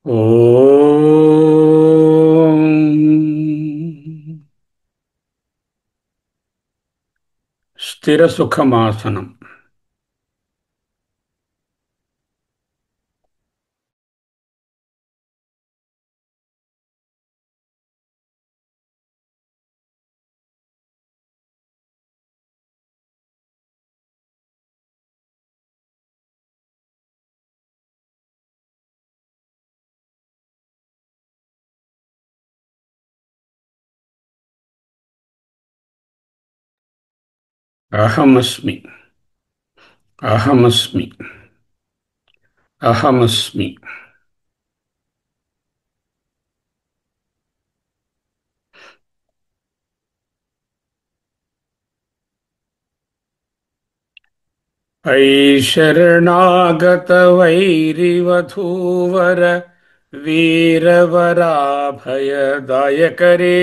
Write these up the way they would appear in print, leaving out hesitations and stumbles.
ఓం స్థిర సుఖమాసనం. అహమస్మి. అహమస్మి. అహమస్మి. ఐశరణాగత వైరివధూవర వీరవరాభయదాయకరే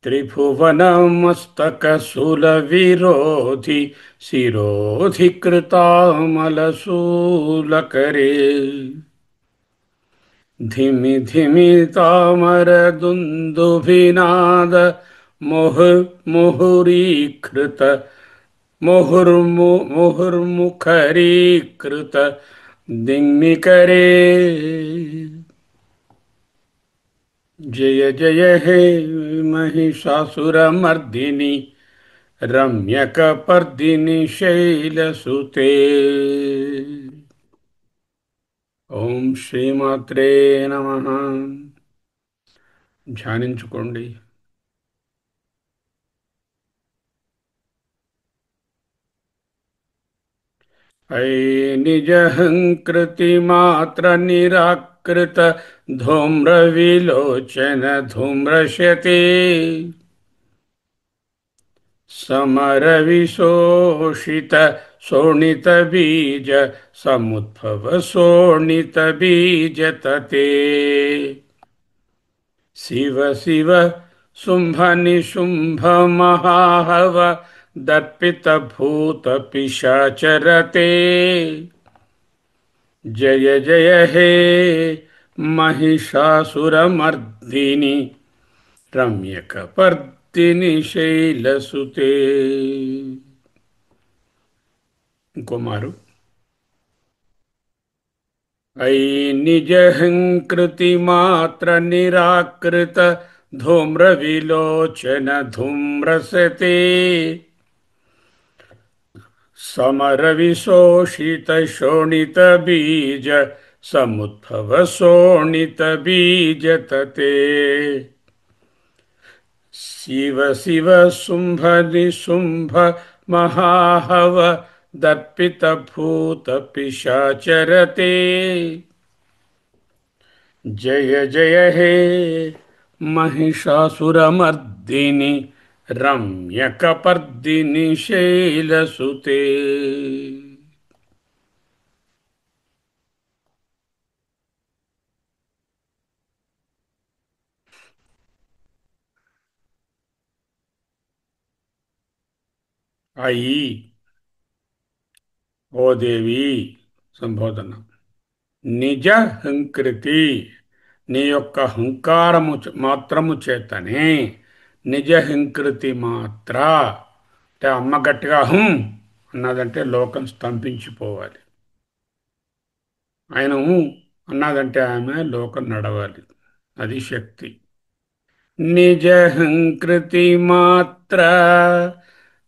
త్రిభువనమస్తకశూలవిరోధి శిరోధికృతామలశూలకరే ధిమి ధిమి తామరదుందుభినాద ముహుర్ముహురీకృత ముహుర్ముఖరీకృత దిగ్నికరే. జయ జయ హే महिषासुरमर्दिनि रम्यकपर्दिनि शैलसुते. ఓం శ్రీమాత్రే నమః. ధ్యానించుకోండి. ఐ నిజహంకృతి మాత్ర నిరాకృత ధూమ్ర విలోచన ధూమ్రశతే సమర విశోషిత శోణిత బీజ సముద్భవ శోణిత బీజ తతే శివ శివ శుంభ నిశుంభ మహాహవ దర్పిత భూత పిశాచరతే. జయ జయ హే महिषासुरमर्दिनि रम्यकपर्दिनि शैलसुते. ఇంకోమారు. ఐ నిజహంకృతి మాత్ర నిరాకృత ధూమ్ర విలోచన ధూమ్రసతే సమర విశోషిత శోణిత బీజ సముద్భవ శోణిత బీజ తతే శివ శివ శుంభ నిశుంభ మహాహవ దర్పిత భూత పిశాచరతే. జయ జయ హే महिषासुरमर्दिनि रम्यकपर्दिनि शैलसुते. అయి ఓ దేవి సంబోధన. నిజ హంకృతి నీ యొక్క హంకారము మాత్రము చేతనే. నిజ హంకృతి మాత్ర అంటే అమ్మ గట్టిగా హుం అన్నదంటే లోకం స్తంభించిపోవాలి. ఆయన హు అన్నదంటే ఆమె లోకం నడవాలి. అది శక్తి. నిజ హంకృతి మాత్ర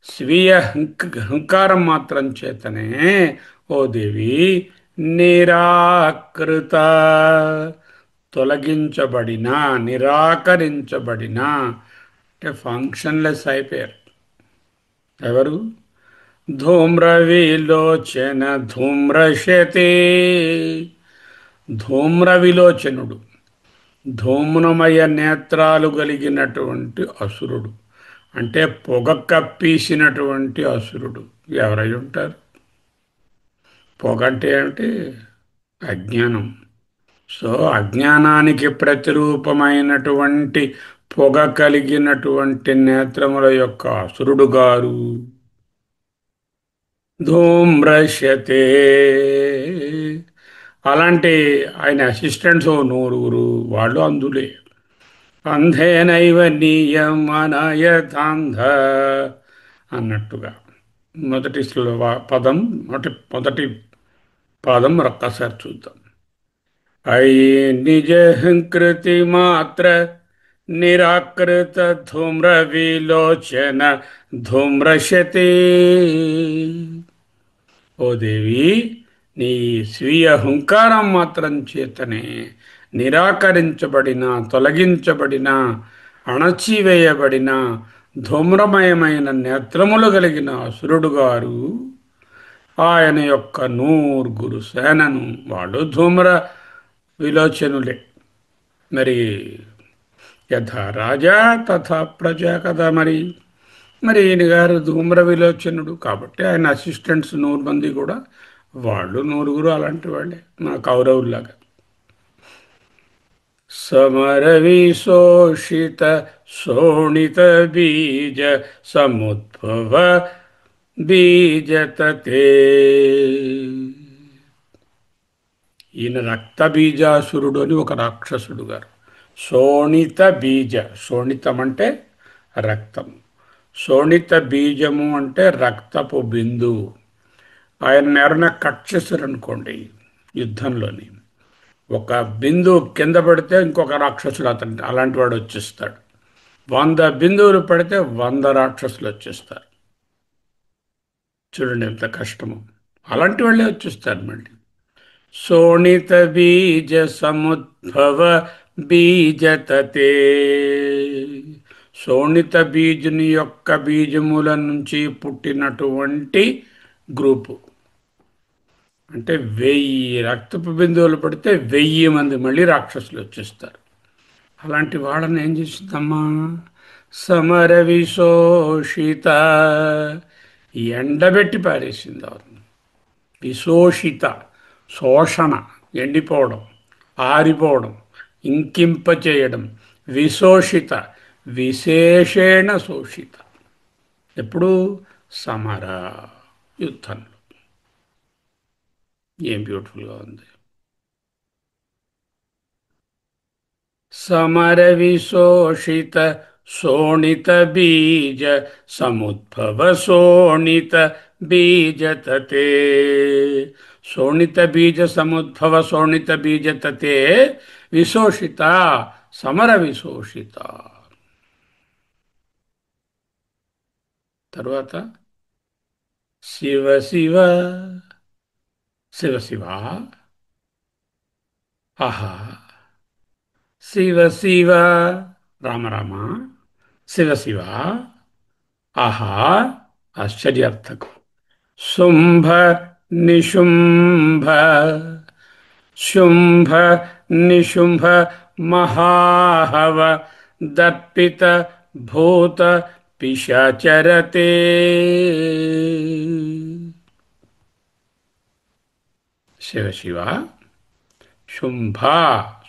స్వీయ హంకారం మాత్రం చేతనే ఓ దేవి నిరాకృత తొలగించబడిన నిరాకరించబడిన అంటే ఫంక్షన్లెస్ అయిపోయారు. ఎవరు? ధూమ్ర విలోచన ధూమ్రశతే ధూమ్ర విలోచనుడు ధూమ్రమయ నేత్రాలు కలిగినటువంటి అసురుడు అంటే పొగ కప్పేసినటువంటి అసురుడు ఎవరై ఉంటారు? పొగ అంటే ఏమిటి? అజ్ఞానం. సో అజ్ఞానానికి ప్రతిరూపమైనటువంటి పొగ కలిగినటువంటి నేత్రముల యొక్క అసురుడు గారు ధూమ్రశతే. అలాంటి ఆయన అసిస్టెంట్స్ ఓ నూరుగురు, వాళ్ళు అందులే. అంధేనైవ నీయమనయథాంధ అన్నట్టుగా మొదటి పదం, మొదటి పాదం ఒక్కసారి చూద్దాం. అయి నిజహంకృతి మాత్ర నిరాకృత ధూమ్ర విలోచన ధూమ్రశతే. ఓ దేవి, నీ స్వీయ హుంకారం మాత్రం చేతనే నిరాకరించబడిన, తొలగించబడిన, అణచివేయబడిన ధూమ్రమయమైన నేత్రములు కలిగిన అసురుడు గారు ఆయన యొక్క నూరుగురు సేనను, వాళ్ళు ధూమ్ర విలోచనులే. మరి యథా రాజా తథా ప్రజ కదా. మరి ఈయన గారు ధూమ్ర విలోచనుడు కాబట్టి ఆయన అసిస్టెంట్స్ 100 మంది కూడా వాళ్ళు నూరుగురు అలాంటి వాళ్ళే, మన కౌరవుల్లాగా. సమరవిశోషిత శోణిత బీజ సముద్భవ బీజతతే. ఈయన రక్త బీజాసురుడు అని ఒక రాక్షసుడు గారు. శోణిత బీజ, శోణితం అంటే రక్తం, శోణిత బీజము అంటే రక్తపు బిందువు. ఆయన ఎవరైనా కట్ చేశారనుకోండి యుద్ధంలోని, ఒక బిందువు కింద పడితే ఇంకొక రాక్షసుడు అతను అలాంటి వాడు వచ్చేస్తాడు. 100 బిందువులు పడితే 100 రాక్షసులు వచ్చేస్తారు. చూడండి ఎంత కష్టమో. అలాంటి వాళ్ళే వచ్చేస్తారు మళ్ళీ. శోణిత బీజ సముద్భవ బీజతతే. శోణిత బీజుని యొక్క బీజముల నుంచి పుట్టినటువంటి గ్రూపు. అంటే 1000 రక్తపు బిందువులు పడితే 1000 మంది మళ్ళీ రాక్షసులు వచ్చేస్తారు. అలాంటి వాళ్ళని ఏం చేసిందమ్మా? సమర విశోషిత, ఎండబెట్టి పారేసింది వారిని. విశోషిత, శోషణ, ఎండిపోవడం, ఆరిపోవడం, ఇంకింప చేయడం. విశోషిత, విశేషేణ శోషిత. ఎప్పుడు? సమర, యుద్ధంలో. ఏం బ్యూటిఫుల్గా ఉంది. సమర విశోషిత శోణిత బీజ సముద్భవ శోణిత బీజతతే. శోణిత బీజ సముద్భవ శోణిత బీజతతే విశోషిత, సమర విశోషిత. తరువాత శివ శివ, శివ శివ, ఆహా, శివ శివ, రామ రామ, శివ శివ, ఆహా, ఆశ్చర్యార్థకం. శుంభ నిశుంభ, శుంభ నిశుంభ మహాహవ దర్పిత భూత పిశాచరతే. శివ శివ, శుంభ,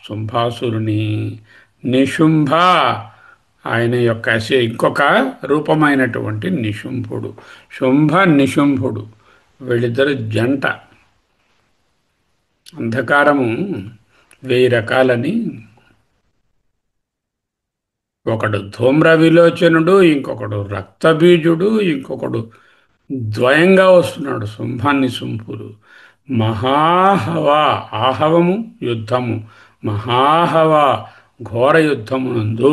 శుంభాసురుని, నిశుంభ, ఆయన యొక్క ఇంకొక రూపమైనటువంటి నిశుంభుడు. శుంభ నిశుంభుడు వీళ్ళిద్దరు జంట. అంధకారము 1000 రకాలని. ఒకడు ధూమ్ర విలోచనుడు, ఇంకొకడు రక్తబీజుడు, ఇంకొకడు ద్వయంగా వస్తున్నాడు. శుంభాన్ని శుంభులు. మహాహవ, ఆహవము యుద్ధము, మహాహవ ఘోర యుద్ధమునందు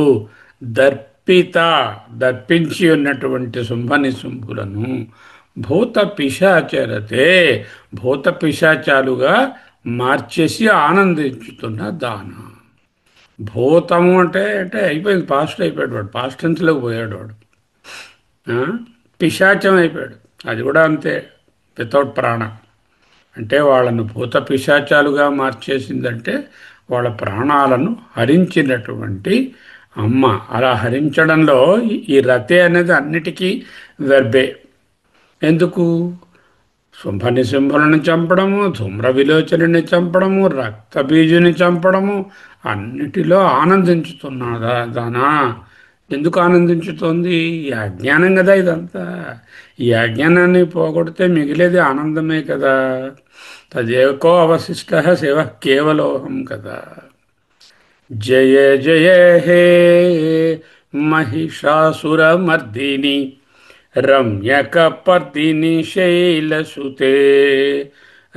దర్పిత, దర్పించి ఉన్నటువంటి శుంభని శుంభులను భూత పిశాచరతే, భూత పిశాచాలుగా మార్చేసి ఆనందించుతున్న దాన. భూతము అంటే అంటే అయిపోయింది, పాస్ట్ అయిపోయాడు వాడు, పాస్ట్ టెన్స్లోకి పోయాడు వాడు. పిశాచం అయిపోయాడు, అది కూడా అంతే, వితౌట్ ప్రాణ. అంటే వాళ్ళను భూత పిశాచాలుగా మార్చేసిందంటే వాళ్ళ ప్రాణాలను హరించినటువంటి అమ్మ. అలా హరించడంలో ఈ రతే అనేది అన్నిటికీ వెర్బే. ఎందుకు? శుంభని శుంభులను చంపడము, ధూమ్ర విలోచనని చంపడము, రక్తబీజుని చంపడము, అన్నిటిలో ఆనందించుతున్నదా దానా. ఎందుకు ఆనందించుతోంది? ఈ అజ్ఞానం కదా ఇదంతా. ఈ అజ్ఞానాన్ని పోగొడితే మిగిలేది ఆనందమే కదా. తదేకో అవశిష్ట శివ కేవలోహం కదా. జయ జయ హే महिषासुरमर्दिनि रम्यकपर्दिनि शैलसुते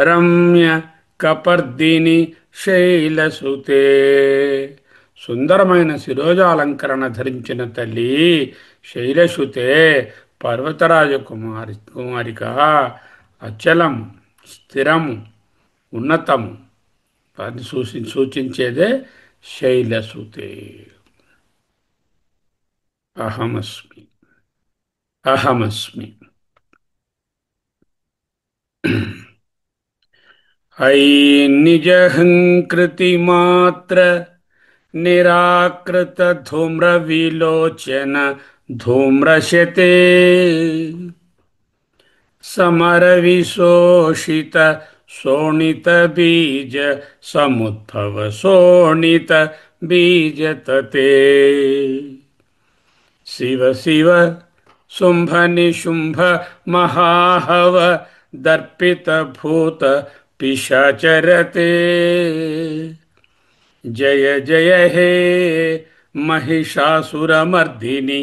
రమ్య కపర్దిని శైలసుతే. సుందరమైన శిరోజాలంకరణ ధరించిన తల్లి శైలసుతే, పర్వతరాజ కుమారిక, అచలం, స్థిరము, ఉన్నతము అని సూచించేదే శైలసుతే. అహమస్మి, అహమస్మి. ऐन्निजहङ्कृतिमात्र निराकृतधूम्रविलोचन धूम्रशते समरविशोषित शोणितबीज समुद्भव शोणितबीजतते शिव शिव शुंभ निशुंभ महाहव दर्पित भूत पिशाचरते जय जय हे महिषासुरमर्दिनि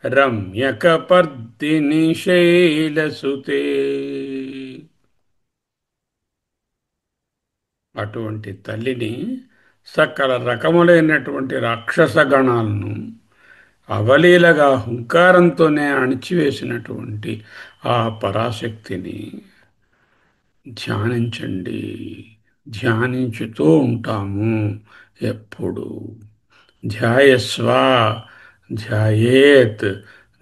रम्यकपर्दिनि शैलसुते. అటువంటి తల్లిని సకల రకములైనటువంటి రాక్షస గణాలను అవలీలగా హుంకారంతోనే అణిచివేసినటువంటి ఆ పరాశక్తిని ధ్యానించండి. ధ్యానించుతూ ఉంటాము ఎప్పుడు. ధ్యాయస్వ, ధ్యాయేత్,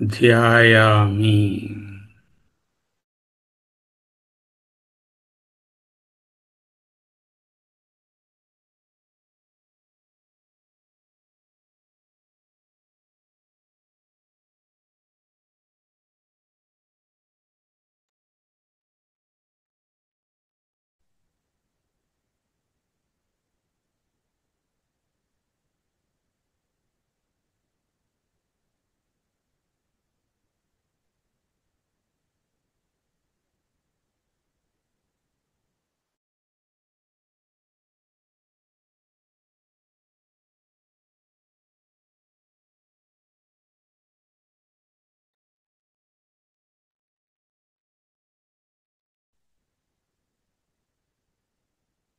ధ్యాయామి.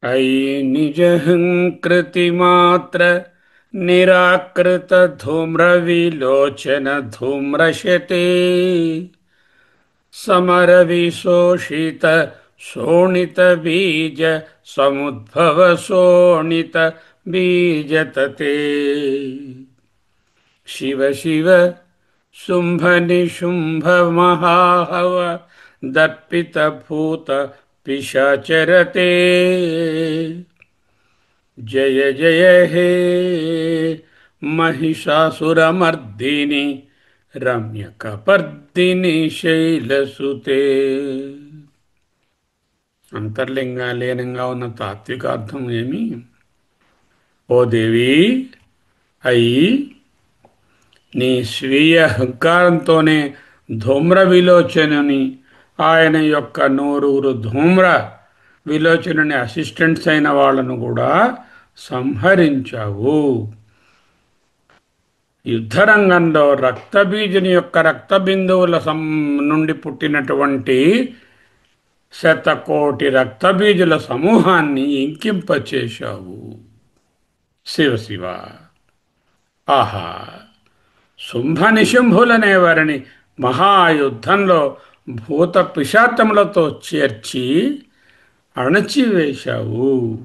अयि निजहङ्कृतिमात्र निराकृत धूम्रविलोचन धूम्रशते समरविशोषित शोणितबीज समुद्भव शोणितबीजतते शिव शिव शुंभ निशुंभ महाहव दर्पित भूत पिशाचरते जय जय हे महिषासुरमर्दिनि रम्यकपर्दिनि शैलसुते. అంతర్లింగా లీనంగా ఉన్న తాత్వికార్థం ఏమి? ఓ దేవి, అయి నీ స్వీయ హుంకారంతోనే ధూమ్ర విలోచనుని, ఆయన యొక్క నూరుగురు ధూమ్ర విలోచనుని అసిస్టెంట్స్ అయిన వాళ్ళను కూడా సంహరించావు. యుద్ధరంగంలో రక్తబీజుని యొక్క రక్త బిందువుల నుండి పుట్టినటువంటి శతకోటి రక్తబీజుల సమూహాన్ని ఇంకింపచేశావు. శివ శివ. ఆహా, శుంభ నిశుంభులనే వారిని మహాయుద్ధంలో భూత పిశాచములతో చేర్చి అణచివేశావు.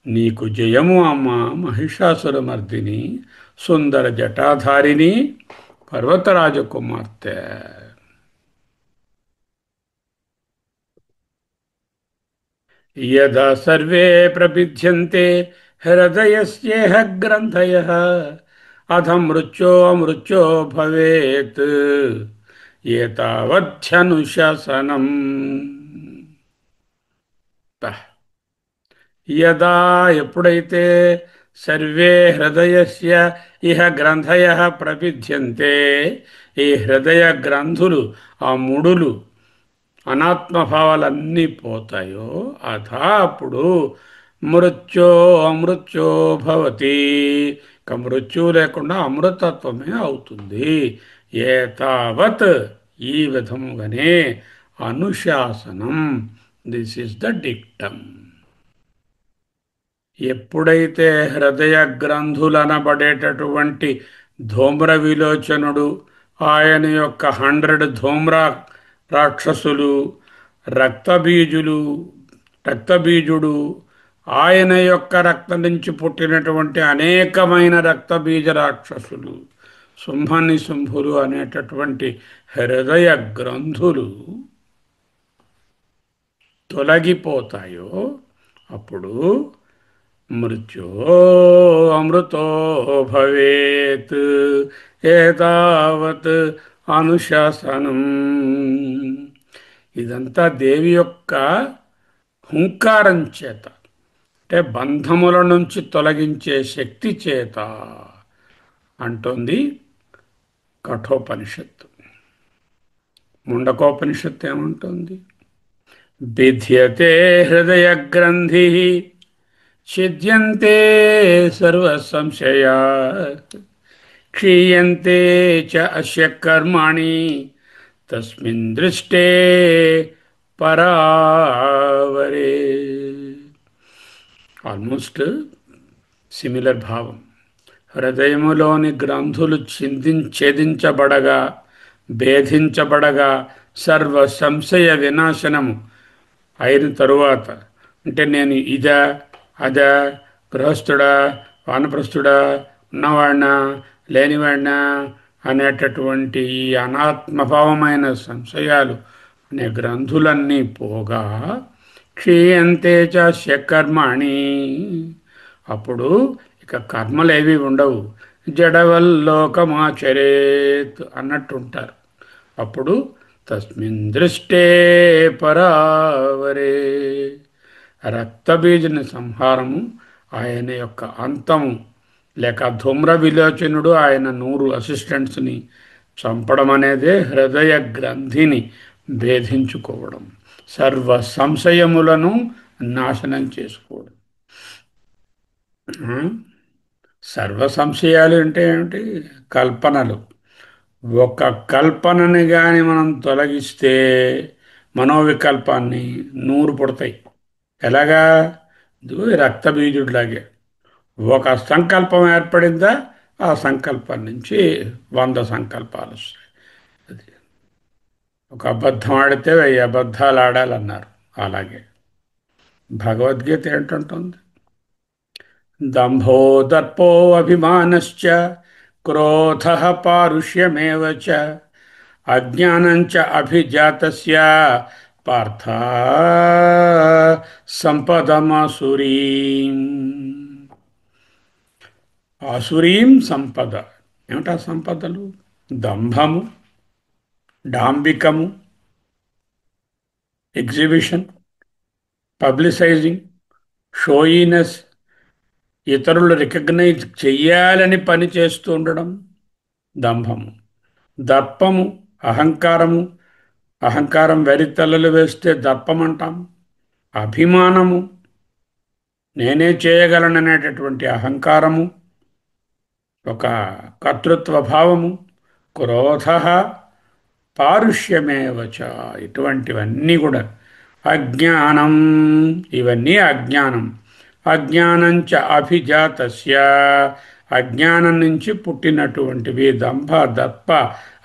నీకు జయము అమ్మా మహిషాసురమర్దిని, సుందర జటాధారిణి, పర్వతరాజకుమార్తె. యదా సర్వే ప్రభిద్యంతే హృదయస్యేహ గ్రంథయః అథ మృత్యో అమృత్యో భవేత్ ఏతావధ్యనుశాసనం. యదా ఎప్పుడైతే సర్వే హృదయస్య ఇహ గ్రంథయ ప్రవిధ్యంతే. ఈ హృదయ గ్రంథులు, ఆ ముడులు, అనాత్మభావాలన్నీ పోతాయో అథా అప్పుడు మృత్యో అమృత్యో భవతి. ఇక మృత్యువు లేకుండా అమృతత్వమే అవుతుంది. ఏతావత్ ఈ విధముగానే అనుశాసనం. This is the dictum. ఎప్పుడైతే హృదయ గ్రంథులనబడేటటువంటి ధూమ్ర విలోచనుడు, ఆయన యొక్క 100 ధూమ్ర రాక్షసులు, రక్తబీజులు, రక్తబీజుడు, ఆయన యొక్క రక్తం నుంచి పుట్టినటువంటి అనేకమైన రక్తబీజ రాక్షసులు, శుంభులు అనేటటువంటి హృదయ గ్రంథులు తొలగిపోతాయో అప్పుడు మృత్యో అమృతో భవేత్. ఏతావత్ అనుశాసనం. ఇదంతా దేవి యొక్క హుంకారం చేత, అంటే బంధముల నుంచి తొలగించే శక్తి చేత అంటోంది కఠోపనిషత్తు. ముండకోపనిషత్తు ఏమంటుంది? బిధ్యతే హృదయ గ్రంథి ఛిద్యంతే సర్వ సంశయా క్షీయంతే చ అస్య కర్మాణి తస్మిన్ దృష్టే పరావరే. ఆల్మోస్ట్ సిమిలర్ భావం. హృదయములోని గ్రంథులు ఛేదించబడగా, భేదించబడగా సర్వ సంశయ వినాశనము అయిన తరువాత, అంటే నేను ఇదా అదా, గృహస్థుడా వానప్రస్థుడా, ఉన్నవాడినా లేనివాడినా అనేటటువంటి ఈ అనాత్మభావమైన సంశయాలు అనే గ్రంథులన్నీ పోగా క్షీయంతే చ కర్మాణి. అప్పుడు ఇక కర్మలేవి ఉండవు. జడవల్లోకమాచరేత్ అన్నట్టుంటారు. అప్పుడు తస్మిన్ దృష్టే పరావరే. రక్తబీజుని సంహారము, ఆయన యొక్క అంతము, లేక ధూమ్ర విలోచనుడు ఆయన 100 అసిస్టెంట్స్ని చంపడం అనేదే హృదయ గ్రంథిని భేదించుకోవడం, సర్వ సంశయములను నాశనం చేసుకోవడం. సర్వ సంశయాలు అంటే ఏమిటి? కల్పనలు. ఒక కల్పనని కానీ మనం తొలగిస్తే మనోవికల్పాన్ని 100 పుడతాయి. ఎలాగా? రక్తబీజుడిలాగే ఒక సంకల్పం ఏర్పడిందా, ఆ సంకల్పం నుంచి 100 సంకల్పాలు వస్తాయి. అది ఒక అబద్ధం ఆడితే 1000 అబద్ధాలు ఆడాలన్నారు. అలాగే భగవద్గీత ఏంటంటుంది? దంభో దర్పో అభిమానశ్చ క్రోధ పారుష్యమేవ చ అజ్ఞానంచ అభిజాతస్య పార్థ సంపదమాసురీం. ఆసురీం సంపద. ఏమిటా సంపదలు? దంభము, డాంబికము, ఎగ్జిబిషన్, పబ్లిసైజింగ్, షోయినెస్, ఇతరులు రికగ్నైజ్ చెయ్యాలని పని చేస్తూ ఉండడం దంభము. దర్పము అహంకారము, అహంకారం వెరితలలు వేస్తే దర్పం అంటాం. అభిమానము, నేనే చేయగలననేటటువంటి అహంకారము, ఒక కర్తృత్వ భావము. క్రోధ పారుష్యమేవచ, ఇటువంటివన్నీ కూడా అజ్ఞానం. ఇవన్నీ అజ్ఞానం. అజ్ఞానంచ అభిజాతస్య, అజ్ఞానం నుంచి పుట్టినటువంటివి దంభ దర్ప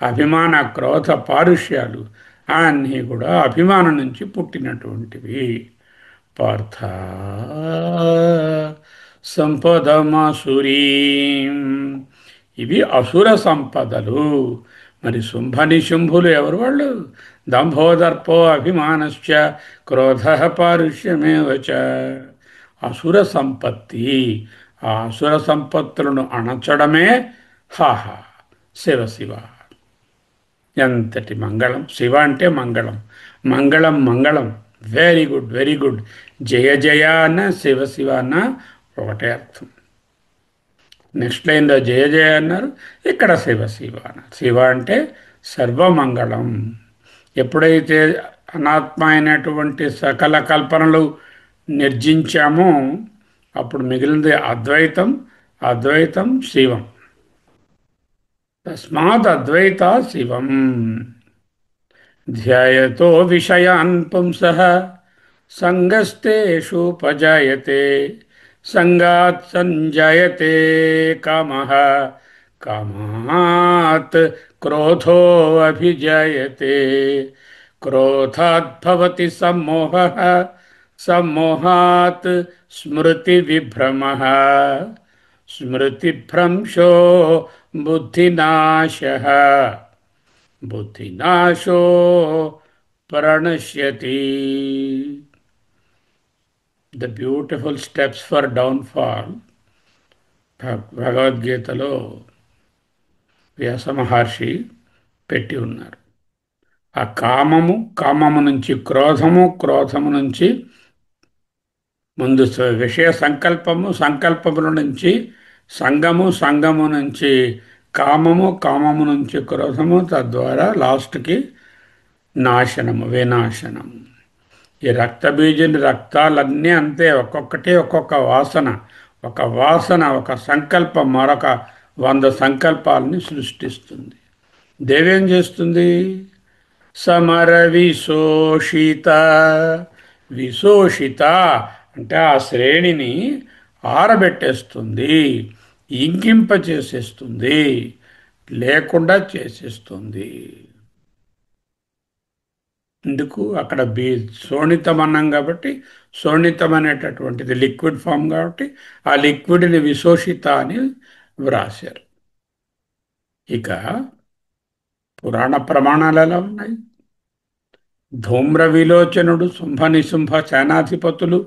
అభిమాన క్రోధ పారుష్యాలు అన్నీ కూడా అభిమానం నుంచి పుట్టినటువంటివి. పార్థ సంపదమాసురీం. ఇవి అసుర సంపదలు. మరి శుంభులు ఎవరు వాళ్ళు? దంభోదర్పో అభిమానశ్చ క్రోధ పారుష్యమేవచ. అసుర సంపత్తి. ఆ అసుర సంపత్తులను అణచడమే హాహ శివ శివ. ఎంతటి మంగళం! శివ అంటే మంగళం, మంగళం మంగళం. Very good, very good. జయ జయ అన్న శివ శివ అన్న ఒకటే అర్థం. నెక్స్ట్ లైన్లో జయ జయ అన్నారు. ఇక్కడ శివ శివ అన్నారు. శివ అంటే సర్వమంగళం. ఎప్పుడైతే అనాత్మ అయినటువంటి సకల కల్పనలు నిర్జించామో అప్పుడు మిగిలింది అద్వైతం. అద్వైతం శివం. తస్మాత్ అద్వైత శివం. ధ్యాయతో విషయాన్ పుంసః సంగస్తేషూపజాయతే సంగాత్ సంజాయతే కామః కామాత్ క్రోధో అభిజాయతే క్రోధాత్ భవతి సమ్మోహః సమ్మోహాత్ స్మృతి విభ్రమః స్మృతిభ్రంశో బుద్ధినాశః బుద్ధినాశో ప్రణశ్యతి. The beautiful steps for downfall భగవద్గీతలో వ్యాస మహర్షి పెట్టి ఉన్నారు. ఆ కామము, కామము నుంచి క్రోధము, క్రోధము నుంచి ముందు విషయ సంకల్పము, సంకల్పముల నుంచి సంగము, సంగము నుంచి కామము, కామము నుంచి క్రోధము, తద్వారా లాస్ట్కి నాశనము, వినాశనము. ఈ రక్తబీజుని రక్తాలన్నీ అంతే, ఒక్కొక్కటి ఒక్కొక్క వాసన. ఒక వాసన, ఒక సంకల్పం మరొక 100 సంకల్పాలని సృష్టిస్తుంది. దేవేం చేస్తుంది? సమర విశోషిత. విశోషిత అంటే ఆ శ్రేణిని ఆరబెట్టేస్తుంది, ఇంకింప చేసేస్తుంది, లేకుండా చేసేస్తుంది. ఎందుకు? అక్కడ శోణితం అన్నాం కాబట్టి, శోణితం అనేటటువంటిది లిక్విడ్ ఫామ్ కాబట్టి ఆ లిక్విడ్ని విశోషిత అని వ్రాశారు. ఇక పురాణ ప్రమాణాలు ఎలా ఉన్నాయి? ధూమ్ర విలోచనుడు, శుంభ నిశుంభ సేనాధిపతులు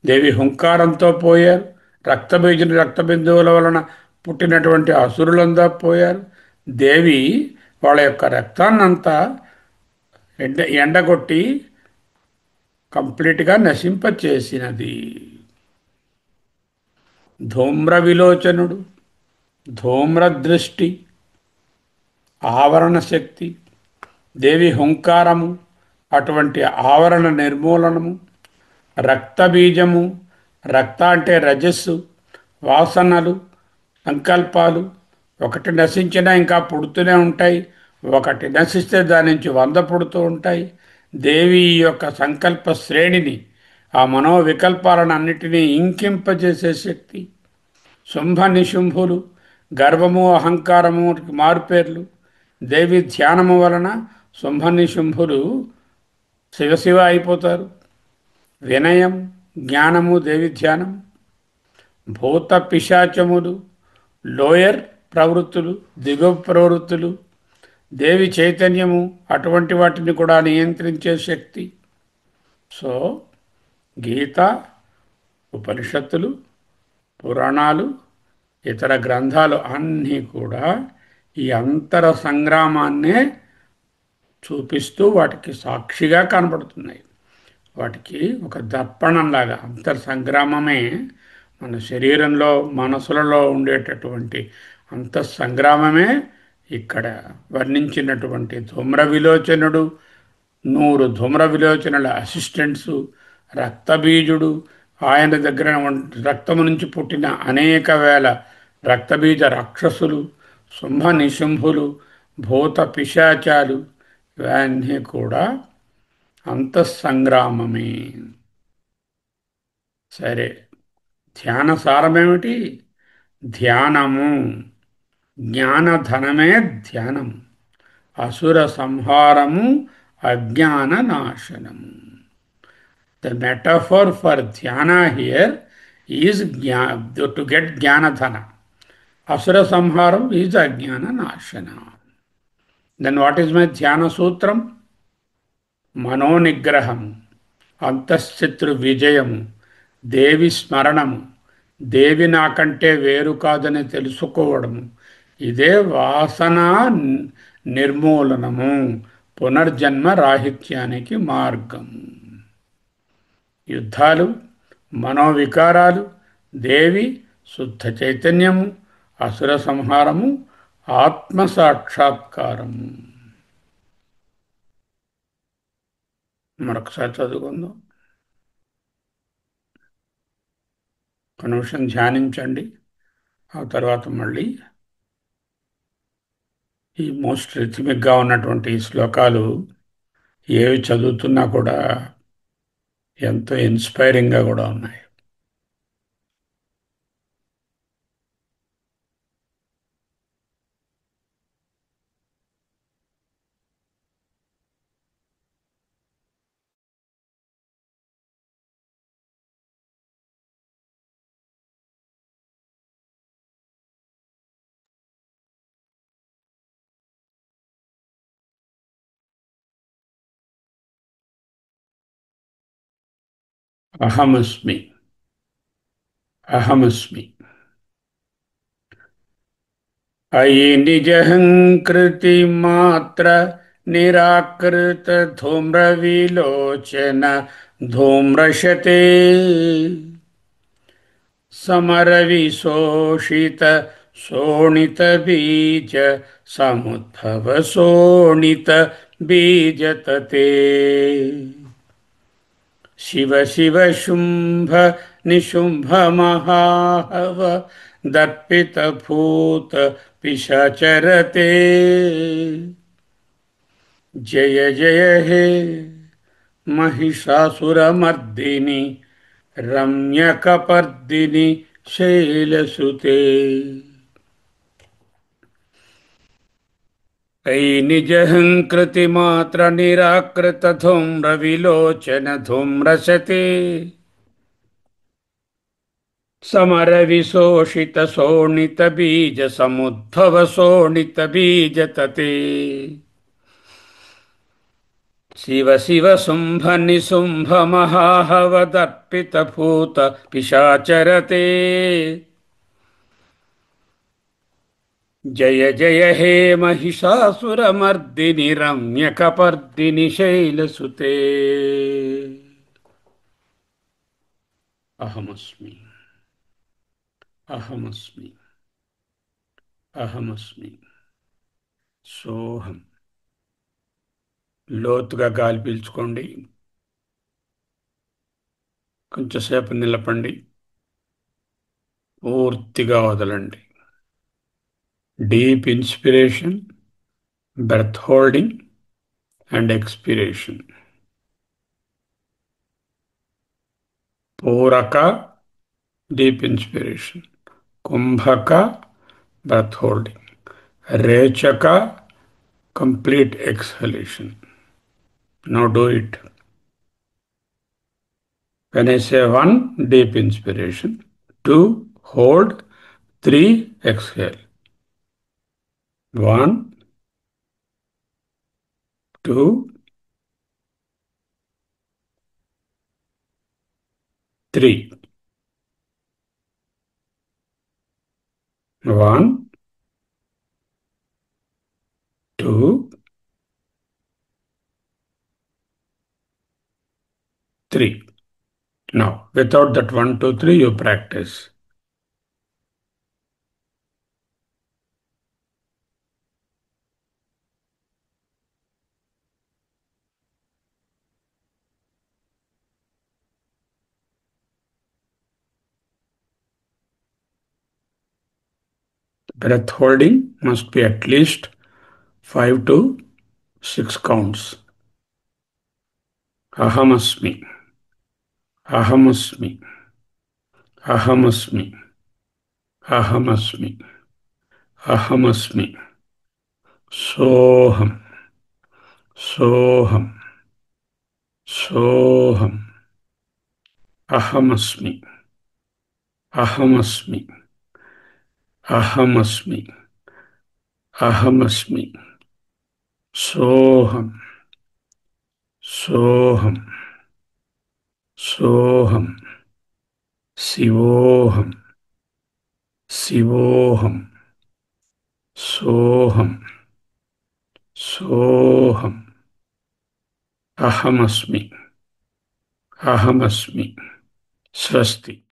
దేవి హుంకారంతో పోయారు. రక్తబీజుని రక్తబిందువుల వలన పుట్టినటువంటి అసురులంతా పోయారు. దేవి వాళ్ళ యొక్క రక్తాన్నంతా ఎండగొట్టి కంప్లీట్గా నశింపచేసినది. ధూమ్ర విలోచనుడు, ధూమ్ర దృష్టి, ఆవరణ శక్తి, దేవి హుంకారము, అటువంటి ఆవరణ నిర్మూలనము, రక్తబీజము, రక్త అంటే రజస్సు, వాసనలు, సంకల్పాలు. ఒకటి నశించినా ఇంకా పుడుతూనే ఉంటాయి, ఒకటి నశిస్తే దాని నుంచి 100 పుడుతూ ఉంటాయి. దేవి యొక్క సంకల్ప శ్రేణిని, ఆ మనోవికల్పాలను అన్నిటినీ ఇంకింపజేసే శక్తి. శుంభ నిశుంభులు గర్వము, అహంకారము మారుపేర్లు. దేవి ధ్యానము వలన శుంభ నిశుంభులు శివశివ అయిపోతారు. వినయం, జ్ఞానము దేవి ధ్యానం. భూత పిశాచములు లోయర్ ప్రవృత్తులు, దిగువ ప్రవృత్తులు. దేవి చైతన్యము, అటువంటి వాటిని కూడా నియంత్రించే శక్తి. సో గీత, ఉపనిషత్తులు, పురాణాలు, ఇతర గ్రంథాలు అన్నీ కూడా ఈ అంతర సంగ్రామాన్నే చూపిస్తూ వాటికి సాక్షిగా కనబడుతున్నాయి. వాటికి ఒక దర్పణంలాగా అంతర్ సంగ్రామమే మన శరీరంలో, మనసులలో ఉండేటటువంటి అంతఃసంగ్రామమే ఇక్కడ వర్ణించినటువంటి ధూమ్ర విలోచనుడు, 100 ధూమ్ర విలోచనుల అసిస్టెంట్సు, రక్తబీజుడు, ఆయన దగ్గర రక్తము నుంచి పుట్టిన అనేక వేల రక్తబీజ రాక్షసులు, శుంభ నిశుంభులు, భూత పిశాచాలు, ఇవన్నీ కూడా అంతఃసంగ్రామమే. సరే, ధ్యాన సారమేమిటి? ధ్యానము, జ్ఞానధనమే ధ్యానం. అసుర సంహారము, అజ్ఞాన నాశనము. ద మెటఫర్ ఫర్ ధ్యాన హియర్ ఈజ్ టు గెట్ జ్ఞానధన. అసుర సంహారం ఈజ్ అజ్ఞాన నాశన. దెన్ వాట్ ఈజ్ మై ధ్యాన సూత్రం? మనోనిగ్రహము, అంతఃశత్రు విజయము, దేవి స్మరణము, దేవి నాకంటే వేరు కాదని తెలుసుకోవడము. ఇదే వాసన నిర్మూలనము, పునర్జన్మ రాహిత్యానికి మార్గము. యుద్ధాలు, మనోవికారాలు, దేవి శుద్ధ చైతన్యము, అసుర సంహారము, ఆత్మ సాక్షాత్కారము. మరొకసారి చదువుకుందాం. ఒక నిమిషం ధ్యానించండి. ఆ తర్వాత మళ్ళీ ఈ మోస్ట్ రిథమిక్గా ఉన్నటువంటి ఈ శ్లోకాలు ఏవి చదువుతున్నా కూడా ఎంతో ఇన్స్పైరింగ్గా కూడా ఉన్నాయి. అహమస్మి, అహమస్మి. అయి నిజహంకృతి మాత్ర నిరాకృత ధూమ్ర విలోచన ధూమ్రశతే సమర విశోషిత శోణిత బీజ సముద్భవ శోణిత బీజతతే శివ శివ శుంభ నిశుంభ మహాహవ దర్పిత భూత పిశాచరతే జయ జయ హే महिषासुरमर्दिनि रम्यकपर्दिनि शैलसुते अयि निजहङ्कृतिमात्र निराकृत धूम्रविलोचन धूम्रशते समरविशोषित शोणित बीज समुद्भव शोणित बीजतते शिव शिव शुंभ निशुंभ महाहवदर्पित भूत पिशाचरते जय जय हे महिषासुरमर्दिनि रम्यकपर्दिनि शैलसुते अहमस्मि, अहमस्मि, अहमस्मि సోహం. లోతుగా గాలి పీల్చుకోండి. కొంచెంసేపు నిలపండి. పూర్తిగా వదలండి. Deep inspiration, breath holding and expiration. పూరక, డీప్ ఇన్స్పిరేషన్. కుంభక, breath holding. Rechaka, complete exhalation. Now do it. When I say 1, deep inspiration. 2, hold. 3, exhale. 1, 2, 3. 1, 2, 3. Now, without that 1, 2, 3, you practice. Breath holding must be at least 5 to 6 counts. Ahamasmi, ahamasmi, ahamasmi, ahamasmi, ahamasmi. Soham, soham, soham. Ahamasmi, ahamasmi, ahamasmi, ahamasmi. Soham, soham, soham. Sivoham, sivoham, soham, soham. Ahamasmi, ahamasmi. Swasti.